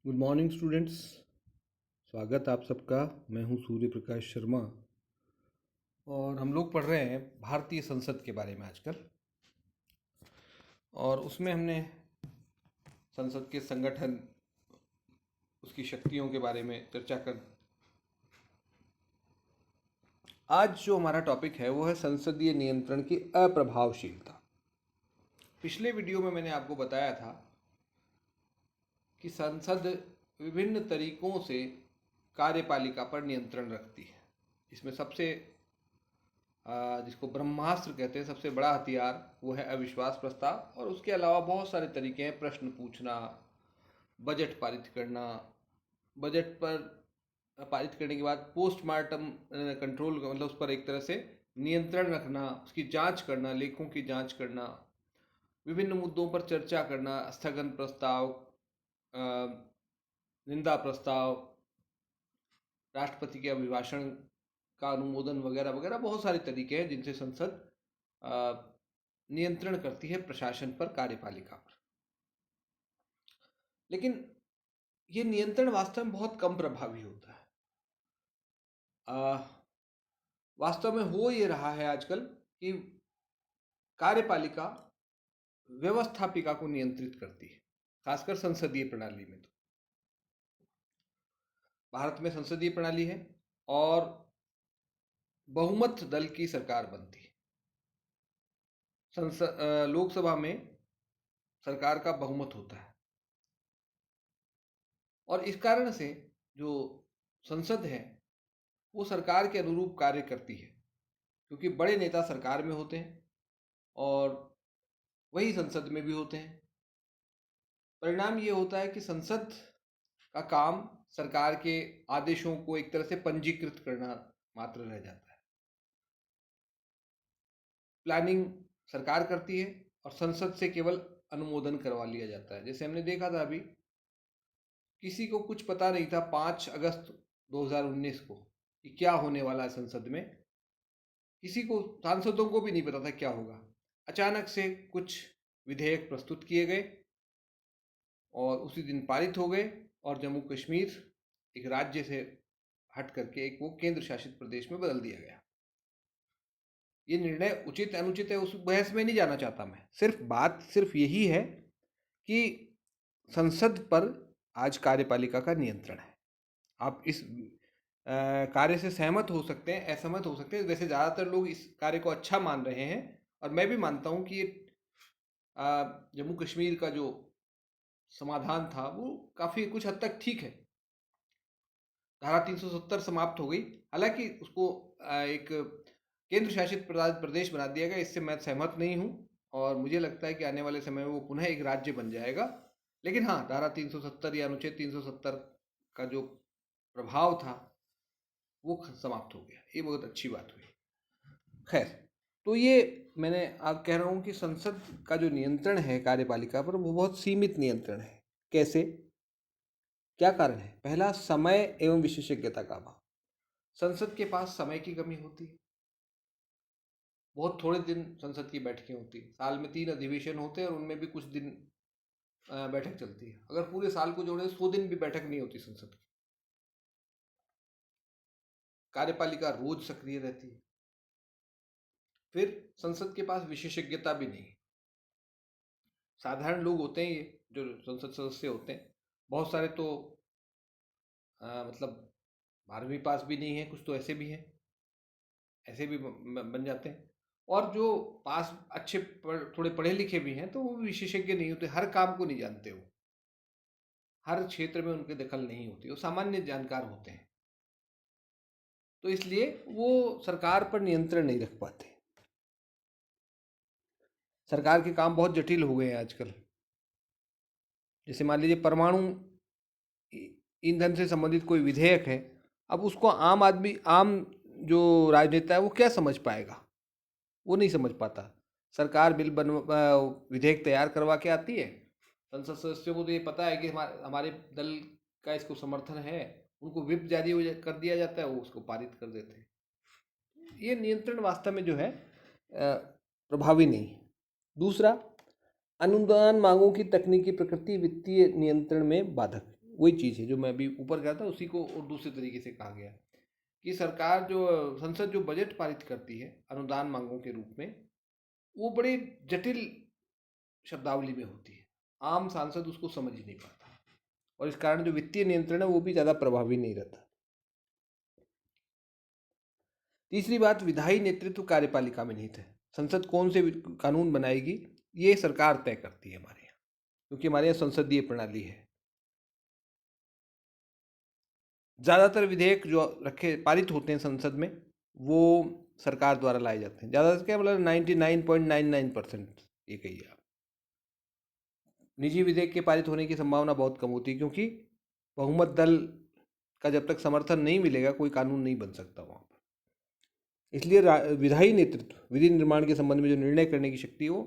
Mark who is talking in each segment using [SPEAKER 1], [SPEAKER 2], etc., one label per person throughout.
[SPEAKER 1] Good morning students. स्वागत आप सबका। मैं हूं सूर्य प्रकाश शर्मा और हम लोग पढ़ रहे हैं भारतीय संसद के बारे में आजकल। और उसमें हमने संसद के संगठन, उसकी शक्तियों के बारे में चर्चा कर। आज जो हमारा टॉपिक है वो है संसदीय नियंत्रण की अप्रभावशीलता। पिछले वीडियो में मैंने आपको बताया था कि संसद विभिन्न तरीकों से कार्यपालिका पर नियंत्रण रखती है। इसमें सबसे जिसको ब्रह्मास्त्र कहते हैं, सबसे बड़ा हथियार वो है अविश्वास प्रस्ताव। और उसके अलावा बहुत सारे तरीके हैं, प्रश्न पूछना, बजट पारित करना, बजट पर पारित करने के बाद पोस्टमार्टम कंट्रोल, मतलब उस पर एक तरह से नियंत्रण रखना, उसकी जांच करना, लेखों की जांच करना, विभिन्न मुद्दों पर चर्चा करना, स्थगन प्रस्ताव, निंदा प्रस्ताव, राष्ट्रपति के अभिभाषण का अनुमोदन वगैरह वगैरह। बहुत सारे तरीके हैं जिनसे संसद नियंत्रण करती है प्रशासन पर, कार्यपालिका पर। लेकिन ये नियंत्रण वास्तव में बहुत कम प्रभावी होता है। वास्तव में हो ये रहा है आजकल कि कार्यपालिका व्यवस्थापिका को नियंत्रित करती है, खासकर संसदीय प्रणाली में। तो भारत में संसदीय प्रणाली है और बहुमत दल की सरकार बनती है। लोकसभा में सरकार का बहुमत होता है और इस कारण से जो संसद है वो सरकार के अनुरूप कार्य करती है, क्योंकि बड़े नेता सरकार में होते हैं और वही संसद में भी होते हैं। परिणाम ये होता है कि संसद का काम सरकार के आदेशों को एक तरह से पंजीकृत करना मात्र रह जाता है। प्लानिंग सरकार करती है और संसद से केवल अनुमोदन करवा लिया जाता है। जैसे हमने देखा था अभी, किसी को कुछ पता नहीं था 5 अगस्त 2019 को कि क्या होने वाला है संसद में। किसी को, सांसदों को भी नहीं पता था क्या होगा। अचानक से कुछ विधेयक प्रस्तुत किए गए और उसी दिन पारित हो गए और जम्मू कश्मीर एक राज्य से हट करके एक वो केंद्र शासित प्रदेश में बदल दिया गया। ये निर्णय उचित अनुचित है उस बहस में नहीं जाना चाहता मैं। बात सिर्फ यही है कि संसद पर आज कार्यपालिका का नियंत्रण है। आप इस कार्य से सहमत हो सकते हैं, असहमत हो सकते हैं। वैसे ज़्यादातर लोग इस कार्य को अच्छा मान रहे हैं और मैं भी मानता हूँ कि जम्मू कश्मीर का जो समाधान था वो काफ़ी कुछ हद तक ठीक है। धारा 370 समाप्त हो गई, हालांकि उसको एक केंद्र शासित प्रदेश बना दिया गया। इससे मैं सहमत नहीं हूँ और मुझे लगता है कि आने वाले समय में वो पुनः एक राज्य बन जाएगा। लेकिन हाँ, धारा 370 या अनुच्छेद 370 का जो प्रभाव था वो समाप्त हो गया। ये बहुत अच्छी बात हुई। खैर, तो ये मैंने आप कह रहा हूँ कि संसद का जो नियंत्रण है कार्यपालिका पर वो बहुत सीमित नियंत्रण है। कैसे, क्या कारण है? पहला, समय एवं विशेषज्ञता का अभाव। संसद के पास समय की कमी होती है। बहुत थोड़े दिन संसद की बैठकें होती है। साल में 3 अधिवेशन होते हैं और उनमें भी कुछ दिन बैठक चलती है। अगर पूरे साल को जोड़े 100 दिन भी बैठक नहीं होती संसद की। कार्यपालिका रोज सक्रिय रहती है। फिर संसद के पास विशेषज्ञता भी नहीं। साधारण लोग होते हैं ये जो संसद सदस्य होते हैं, बहुत सारे तो मतलब 12वीं पास भी नहीं है, कुछ तो ऐसे भी हैं, ऐसे भी बन जाते हैं। और जो पास अच्छे थोड़े पढ़े लिखे भी हैं तो वो विशेषज्ञ नहीं होते, हर काम को नहीं जानते, वो हर क्षेत्र में उनके दखल नहीं होती, वो सामान्य जानकार होते हैं। तो इसलिए वो सरकार पर नियंत्रण नहीं रख पाते। सरकार के काम बहुत जटिल हो गए हैं आजकल। जैसे मान लीजिए परमाणु ईंधन से संबंधित कोई विधेयक है, अब उसको आम आदमी, आम जो राजनेता है वो क्या समझ पाएगा? वो नहीं समझ पाता। सरकार विधेयक तैयार करवा के आती है, संसद सदस्यों को तो ये पता है कि हमारे दल का इसको समर्थन है, उनको व्हिप जारी कर दिया जाता है, वो उसको पारित कर देते हैं। ये नियंत्रण वास्तव में जो है प्रभावी नहीं है। दूसरा, अनुदान मांगों की तकनीकी प्रकृति वित्तीय नियंत्रण में बाधक। वही चीज़ है जो मैं अभी ऊपर कहा था, उसी को और दूसरे तरीके से कहा गया कि सरकार जो संसद जो बजट पारित करती है अनुदान मांगों के रूप में, वो बड़े जटिल शब्दावली में होती है, आम सांसद उसको समझ ही नहीं पाता, और इस कारण जो वित्तीय नियंत्रण है वो भी ज़्यादा प्रभावी नहीं रहता। तीसरी बात, विधायी नेतृत्व कार्यपालिका में निहित है। संसद कौन से कानून बनाएगी ये सरकार तय करती है हमारे यहाँ, क्योंकि हमारे यहाँ संसदीय प्रणाली है। ज़्यादातर विधेयक जो रखे पारित होते हैं संसद में वो सरकार द्वारा लाए जाते हैं। ज़्यादातर क्या मतलब 99.99% ये कहिए आप। निजी विधेयक के पारित होने की संभावना बहुत कम होती है, क्योंकि बहुमत दल का जब तक समर्थन नहीं मिलेगा कोई कानून नहीं बन सकता वहाँ पर। इसलिए विधायी नेतृत्व, विधि निर्माण के संबंध में जो निर्णय करने की शक्ति वो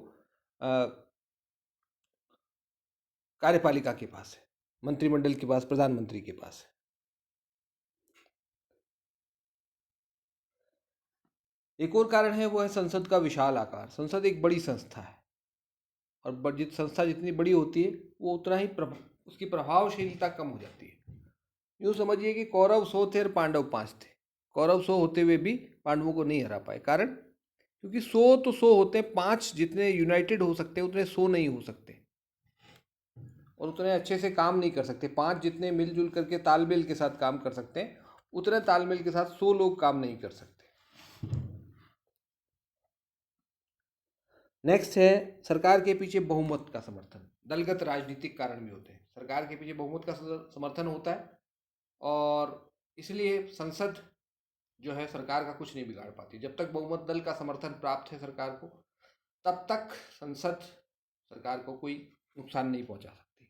[SPEAKER 1] कार्यपालिका के पास है, मंत्रिमंडल के पास, प्रधानमंत्री के पास है। एक और कारण है वो है संसद का विशाल आकार। संसद एक बड़ी संस्था है, और संस्था जितनी बड़ी होती है वो उतना ही उसकी प्रभावशीलता कम हो जाती है। यूँ समझिए कि कौरव 100 थे और पांडव 5 थे। कौरव 100 होते हुए भी पांडवों को नहीं हरा पाए। कारण, क्योंकि 100 तो 100 होते हैं, 5 जितने यूनाइटेड हो सकते हैं उतने 100 नहीं हो सकते, और उतने अच्छे से काम नहीं कर सकते। 5 जितने मिलजुल करके तालमेल के साथ काम कर सकते हैं उतने तालमेल के साथ 100 लोग काम नहीं कर सकते। नेक्स्ट है सरकार के पीछे बहुमत का समर्थन। दलगत राजनीतिक कारण भी होते हैं। सरकार के पीछे बहुमत का समर्थन होता है, और इसलिए संसद जो है सरकार का कुछ नहीं बिगाड़ पाती। जब तक बहुमत दल का समर्थन प्राप्त है सरकार को, तब तक संसद सरकार को कोई नुकसान नहीं पहुंचा सकती।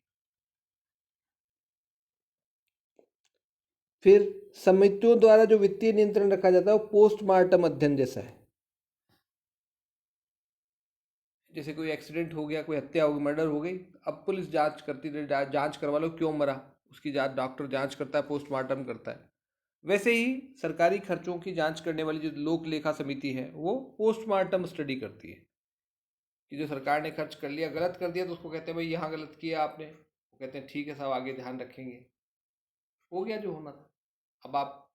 [SPEAKER 1] फिर समितियों द्वारा जो वित्तीय नियंत्रण रखा जाता है वो पोस्टमार्टम अध्ययन जैसा है। जैसे कोई एक्सीडेंट हो गया, कोई हत्या हो गई, मर्डर हो गई, अब पुलिस जांच करती रही, जांच करवा लो क्यों मरा, उसकी जांच डॉक्टर जांच करता है, पोस्टमार्टम करता है। वैसे ही सरकारी खर्चों की जांच करने वाली जो लोक लेखा समिति है वो पोस्टमार्टम स्टडी करती है कि जो सरकार ने खर्च कर लिया, गलत कर दिया तो उसको कहते हैं भाई यहाँ गलत किया आपने, वो कहते हैं ठीक है साहब आगे ध्यान रखेंगे, हो गया जो होना था। अब आप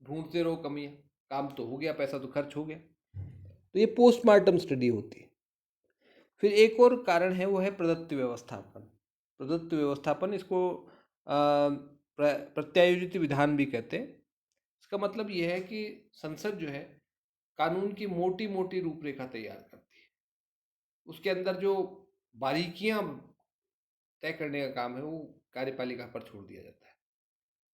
[SPEAKER 1] ढूंढते रहो कमियां, काम तो हो गया, पैसा तो खर्च हो गया। तो ये पोस्टमार्टम स्टडी होती है। फिर एक और कारण है वो है प्रदत्त व्यवस्थापन। प्रदत्त व्यवस्थापन, इसको प्रत्यायोजित विधान भी कहते हैं। इसका मतलब ये है कि संसद जो है कानून की मोटी मोटी रूपरेखा तैयार करती है, उसके अंदर जो बारीकियां तय करने का काम है वो कार्यपालिका पर छोड़ दिया जाता है।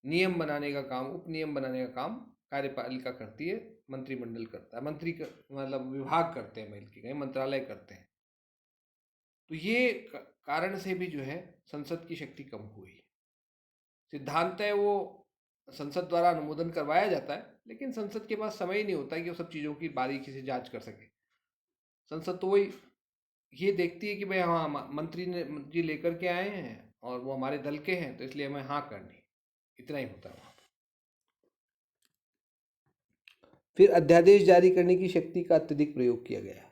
[SPEAKER 1] नियम बनाने का काम, उप नियम बनाने का काम कार्यपालिका करती है, मंत्रिमंडल करता है, मतलब विभाग करते हैं, मिलकर मंत्रालय करते हैं। तो ये कारण से भी जो है संसद की शक्ति कम हुई। सिद्धांत है वो संसद द्वारा अनुमोदन करवाया जाता है, लेकिन संसद के पास समय ही नहीं होता है कि वो सब चीज़ों की बारीकी से जांच कर सके। संसद तो वही ये देखती है कि भाई हाँ मंत्री ने जी लेकर के आए हैं और वो हमारे दल के हैं तो इसलिए हमें हाँ करनी, इतना ही होता है वहाँ पर। फिर अध्यादेश जारी करने की शक्ति का अत्यधिक प्रयोग किया गया है।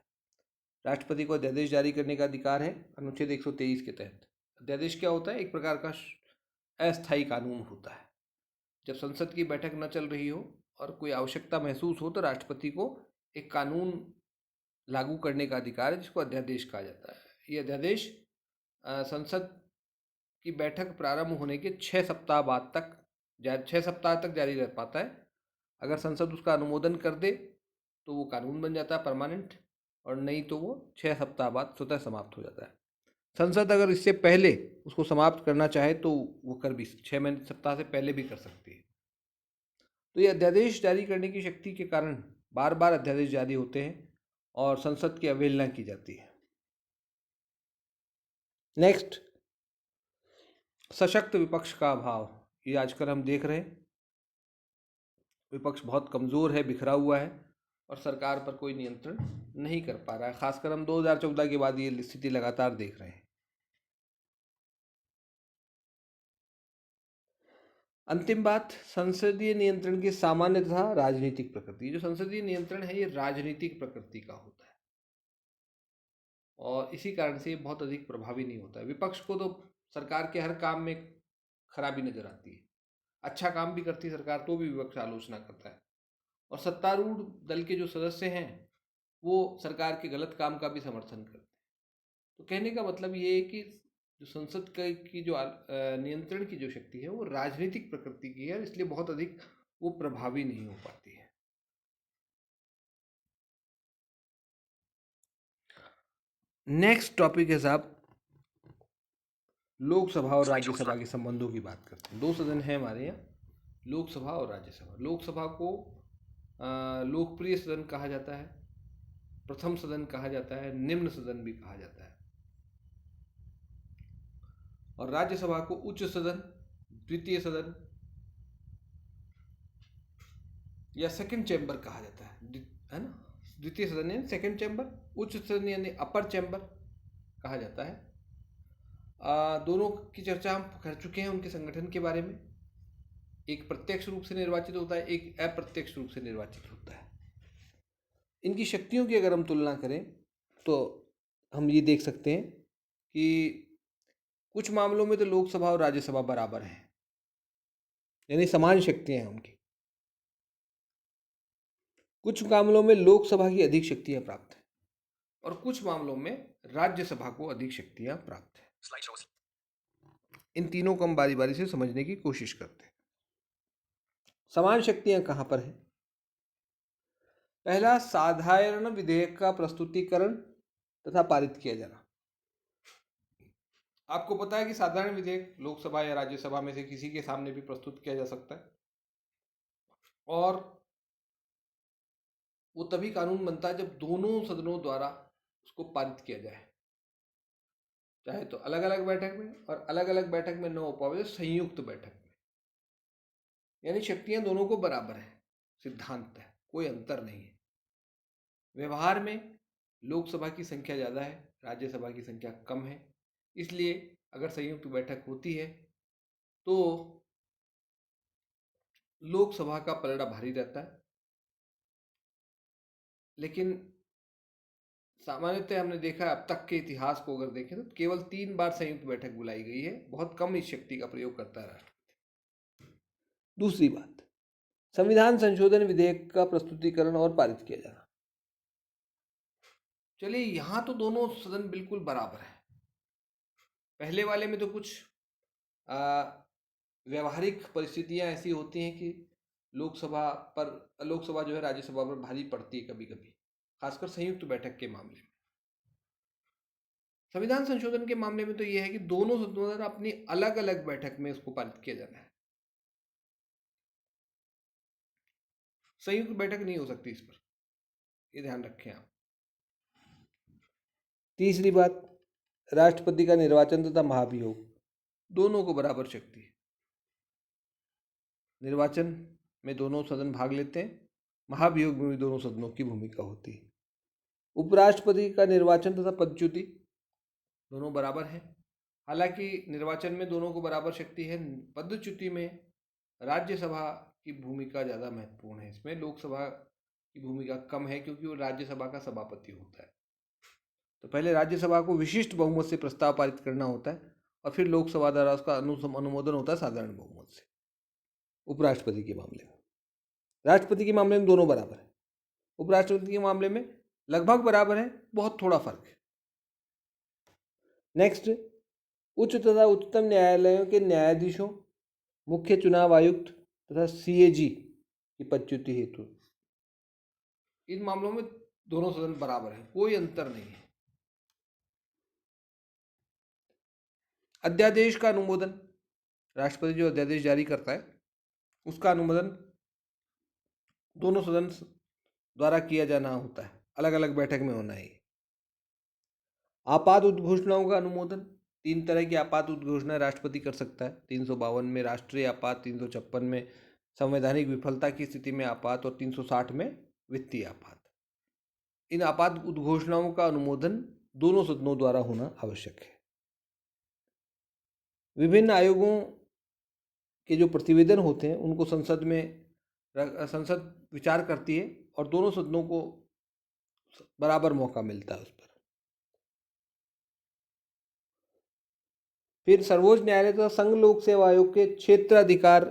[SPEAKER 1] राष्ट्रपति को अध्यादेश जारी करने का अधिकार है अनुच्छेद 123 के तहत। अध्यादेश क्या होता है? एक प्रकार का अस्थायी कानून होता है। जब संसद की बैठक न चल रही हो और कोई आवश्यकता महसूस हो तो राष्ट्रपति को एक कानून लागू करने का अधिकार है, जिसको अध्यादेश कहा जाता है। ये अध्यादेश संसद की बैठक प्रारंभ होने के 6 सप्ताह बाद तक 6 सप्ताह तक जारी रह पाता है। अगर संसद उसका अनुमोदन कर दे तो वो कानून बन जाता है परमानेंट, और नहीं तो वो 6 सप्ताह बाद स्वतः समाप्त हो जाता है। संसद अगर इससे पहले उसको समाप्त करना चाहे तो वो कर भी 6 महीने सप्ताह से पहले भी कर सकती है। तो ये अध्यादेश जारी करने की शक्ति के कारण बार बार अध्यादेश जारी होते हैं और संसद की अवहेलना की जाती है। नेक्स्ट, सशक्त विपक्ष का अभाव। ये आजकल हम देख रहे हैं, विपक्ष बहुत कमज़ोर है, बिखरा हुआ है और सरकार पर कोई नियंत्रण नहीं कर पा रहा है। खासकर हम 2014 के बाद ये स्थिति लगातार देख रहे हैं। अंतिम बात, संसदीय नियंत्रण की सामान्य तथा राजनीतिक प्रकृति। जो संसदीय नियंत्रण है ये राजनीतिक प्रकृति का होता है और इसी कारण से ये बहुत अधिक प्रभावी नहीं होता है। विपक्ष को तो सरकार के हर काम में खराबी नजर आती है। अच्छा काम भी करती है सरकार तो भी विपक्ष आलोचना करता है, और सत्तारूढ़ दल के जो सदस्य हैं वो सरकार के गलत काम का भी समर्थन करते हैं। तो कहने का मतलब ये है कि जो संसद की जो नियंत्रण की जो शक्ति है वो राजनीतिक प्रकृति की है, इसलिए बहुत अधिक वो प्रभावी नहीं हो पाती है। नेक्स्ट टॉपिक है साहब, लोकसभा और राज्यसभा के संबंधों की बात करते हैं। दो सदन है हमारे यहाँ, लोकसभा और राज्यसभा। लोकसभा को लोकप्रिय सदन कहा जाता है, प्रथम सदन कहा जाता है, निम्न सदन भी कहा जाता है। और राज्यसभा को उच्च सदन, द्वितीय सदन या सेकंड चैम्बर कहा जाता है ना। द्वितीय सदन यानी सेकंड चैम्बर, उच्च सदन यानी अपर चैम्बर कहा जाता है। दोनों की चर्चा हम कर चुके हैं उनके संगठन के बारे में। एक प्रत्यक्ष रूप से निर्वाचित होता है, एक अप्रत्यक्ष रूप से निर्वाचित होता है। इनकी शक्तियों की अगर हम तुलना करें तो हम ये देख सकते हैं कि कुछ मामलों में तो लोकसभा और राज्यसभा बराबर हैं, यानी समान शक्तियां हैं उनकी। कुछ मामलों में लोकसभा की अधिक शक्तियां प्राप्त हैं और कुछ मामलों में राज्यसभा को अधिक शक्तियां प्राप्त हैं। इन तीनों को हम बारी बारी से समझने की कोशिश करते हैं। समान शक्तियां कहां पर हैं? पहला, साधारण विधेयक का प्रस्तुतिकरण तथा पारित किया जाना। आपको पता है कि साधारण विधेयक लोकसभा या राज्यसभा में से किसी के सामने भी प्रस्तुत किया जा सकता है और वो तभी कानून बनता है जब दोनों सदनों द्वारा उसको पारित किया जाए, चाहे तो अलग अलग बैठक में, और अलग अलग बैठक में न हो पाए तो संयुक्त बैठक में। यानी शक्तियां दोनों को बराबर है, सिद्धांत है, कोई अंतर नहीं है। व्यवहार में लोकसभा की संख्या ज़्यादा है, राज्यसभा की संख्या कम है, इसलिए अगर संयुक्त बैठक होती है तो लोकसभा का पलड़ा भारी रहता है। लेकिन सामान्यतः हमने देखा है, अब तक के इतिहास को अगर देखें तो केवल 3 बार संयुक्त बैठक बुलाई गई है। बहुत कम इस शक्ति का प्रयोग करता है राष्ट्रपति। दूसरी बात, संविधान संशोधन विधेयक का प्रस्तुतिकरण और पारित किया जाना। चलिए, यहां तो दोनों सदन बिल्कुल बराबर है। पहले वाले में तो कुछ व्यवहारिक परिस्थितियां ऐसी होती हैं कि लोकसभा जो है राज्यसभा पर भारी पड़ती है कभी कभी, खासकर संयुक्त बैठक के मामले में। संविधान संशोधन के मामले में तो यह है कि दोनों सदनों द्वारा अपनी अलग अलग बैठक में उसको पारित किया जाना है, संयुक्त बैठक नहीं हो सकती इस पर, ये ध्यान रखें आप। तीसरी बात, राष्ट्रपति का निर्वाचन तथा महाभियोग, दोनों को बराबर शक्ति है। निर्वाचन में दोनों सदन भाग लेते हैं, महाभियोग में भी दोनों सदनों की भूमिका होती है। उपराष्ट्रपति का निर्वाचन तथा पदच्युति, दोनों बराबर हैं। हालांकि निर्वाचन में दोनों को बराबर शक्ति है, पदच्युति में राज्यसभा की भूमिका ज़्यादा महत्वपूर्ण है। इसमें लोकसभा की भूमिका कम है क्योंकि वो राज्यसभा का सभापति होता है। तो पहले राज्यसभा को विशिष्ट बहुमत से प्रस्ताव पारित करना होता है और फिर लोकसभा द्वारा उसका अनुमोदन होता है साधारण बहुमत से। उपराष्ट्रपति के मामले में, राष्ट्रपति के मामले में दोनों बराबर है, उपराष्ट्रपति के मामले में लगभग बराबर है, बहुत थोड़ा फर्क है। नेक्स्ट, उच्च तथा उच्चतम न्यायालयों के न्यायाधीशों, मुख्य चुनाव आयुक्त तथा सीएजी की पदच्युति हेतु, इन मामलों में दोनों सदन बराबर है, कोई अंतर नहीं है। अध्यादेश का अनुमोदन, राष्ट्रपति जो अध्यादेश जारी करता है उसका अनुमोदन दोनों सदन द्वारा किया जाना होता है, अलग अलग बैठक में होना है। आपात उद्घोषणाओं का अनुमोदन, 3 तरह की आपात उद्घोषणा राष्ट्रपति कर सकता है। 352 में राष्ट्रीय आपात, 356 में संवैधानिक विफलता की स्थिति में आपात और 360 में वित्तीय आपात। इन आपात उद्घोषणाओं का अनुमोदन दोनों सदनों द्वारा होना आवश्यक है। विभिन्न आयोगों के जो प्रतिवेदन होते हैं उनको संसद विचार करती है और दोनों सदनों को बराबर मौका मिलता है उस पर। फिर सर्वोच्च न्यायालय तथा संघ लोक सेवा आयोग के क्षेत्राधिकार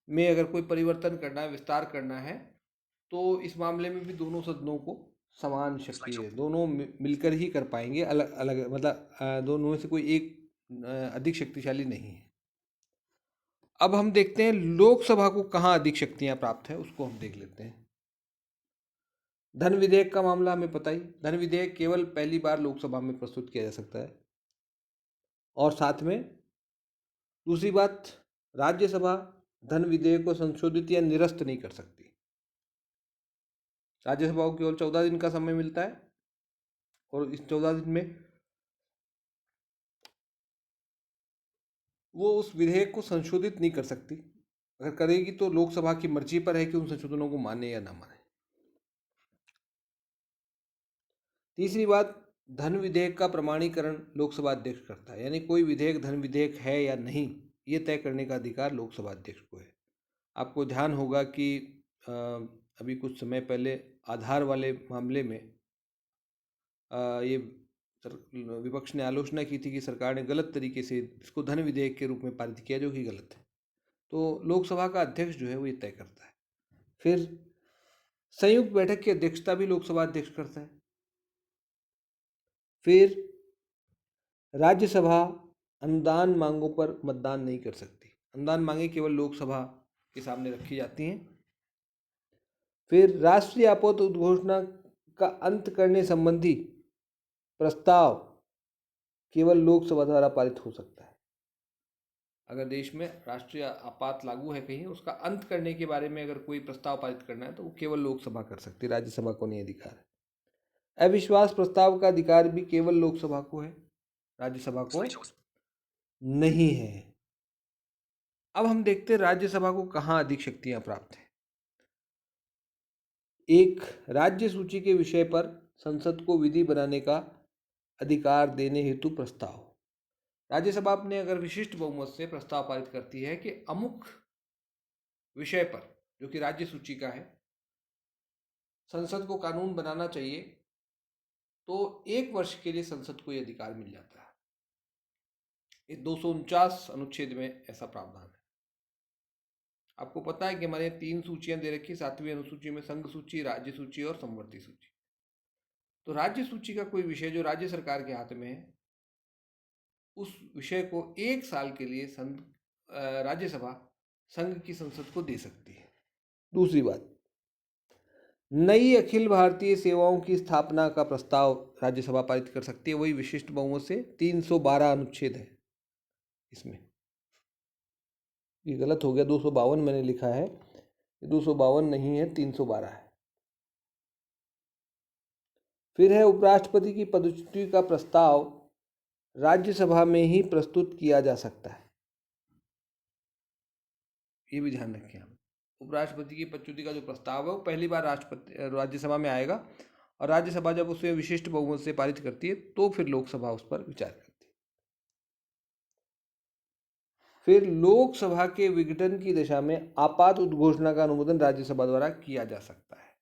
[SPEAKER 1] में अगर कोई परिवर्तन करना है, विस्तार करना है, तो इस मामले में भी दोनों सदनों को समान शक्ति है, दोनों मिलकर ही कर पाएंगे, अलग अलग मतलब दोनों में से कोई एक अधिक शक्तिशाली नहीं है। अब हम देखते हैं लोकसभा को कहाँ अधिक शक्तियां प्राप्त है, उसको हम देख लेते हैं। धन विधेयक का मामला हमें पता ही, धन विधेयक केवल पहली बार लोकसभा में प्रस्तुत किया जा सकता है। और साथ में दूसरी बात, राज्यसभा धन विधेयक को संशोधित या निरस्त नहीं कर सकती। राज्यसभा को केवल 14 दिन का समय मिलता है और इस 14 दिन में वो उस विधेयक को संशोधित नहीं कर सकती। अगर करेगी तो लोकसभा की मर्जी पर है कि उन संशोधनों को माने या ना माने। तीसरी बात, धन विधेयक का प्रमाणीकरण लोकसभा अध्यक्ष करता है, यानी कोई विधेयक धन विधेयक है या नहीं, ये तय करने का अधिकार लोकसभा अध्यक्ष को है। आपको ध्यान होगा कि अभी कुछ समय पहले आधार वाले मामले में ये विपक्ष ने आलोचना की थी कि सरकार ने गलत तरीके से इसको धन विधेयक के रूप में पारित किया, जो कि गलत है। तो लोकसभा का अध्यक्ष जो है वो ये तय करता है। फिर संयुक्त बैठक की अध्यक्षता भी लोकसभा अध्यक्ष करता है। फिर राज्यसभा अनुदान मांगों पर मतदान नहीं कर सकती, अनुदान मांगे केवल लोकसभा के सामने रखी जाती हैं। फिर राष्ट्रीय आपात उद्घोषणा का अंत करने संबंधी प्रस्ताव केवल लोकसभा द्वारा पारित हो सकता है। अगर देश में राष्ट्रीय आपात लागू है कहीं, उसका अंत करने के बारे में अगर कोई प्रस्ताव पारित करना है तो वो केवल लोकसभा कर सकती है, राज्यसभा को नहीं अधिकार है। अविश्वास प्रस्ताव का अधिकार भी केवल लोकसभा को है, राज्यसभा को नहीं है। अब हम देखते हैं राज्यसभा को कहाँ अधिक शक्तियां प्राप्त है। एक, राज्य सूची के विषय पर संसद को विधि बनाने का अधिकार देने हेतु प्रस्ताव। राज्यसभा अपने अगर विशिष्ट बहुमत से प्रस्ताव पारित करती है कि अमुक विषय पर, जो कि राज्य सूची का है, संसद को कानून बनाना चाहिए, तो 1 वर्ष के लिए संसद को यह अधिकार मिल जाता है। इस 249 अनुच्छेद में ऐसा प्रावधान है। आपको पता है कि हमारे 3 सूचियां दे रखी, 7वीं अनुसूची में संघ सूची, राज्य सूची और समवर्ती सूची। तो राज्य सूची का कोई विषय जो राज्य सरकार के हाथ में है, उस विषय को 1 साल के लिए राज्यसभा संघ की संसद को दे सकती है। दूसरी बात, नई अखिल भारतीय सेवाओं की स्थापना का प्रस्ताव राज्यसभा पारित कर सकती है, वही विशिष्ट बहुमत से। 312 अनुच्छेद है इसमें, ये गलत हो गया, 252 मैंने लिखा है, 252 नहीं है, 312 है। फिर है उपराष्ट्रपति की पदच्युति का प्रस्ताव राज्यसभा में ही प्रस्तुत किया जा सकता है, ये भी ध्यान रखें हम। उपराष्ट्रपति की पदच्युति का जो प्रस्ताव है वो पहली बार राज्यसभा में आएगा, और राज्यसभा जब उसे विशिष्ट बहुमत से पारित करती है तो फिर लोकसभा उस पर विचार करती है। फिर लोकसभा के विघटन की दशा में आपात उद्घोषणा का अनुमोदन राज्यसभा द्वारा किया जा सकता है।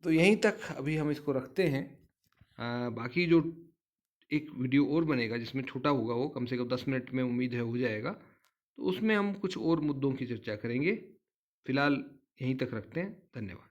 [SPEAKER 1] तो यहीं तक अभी हम इसको रखते हैं। बाकी जो एक वीडियो और बनेगा जिसमें छोटा होगा, वो कम से कम 10 मिनट में उम्मीद है हो जाएगा, तो उसमें हम कुछ और मुद्दों की चर्चा करेंगे। फिलहाल यहीं तक रखते हैं। धन्यवाद।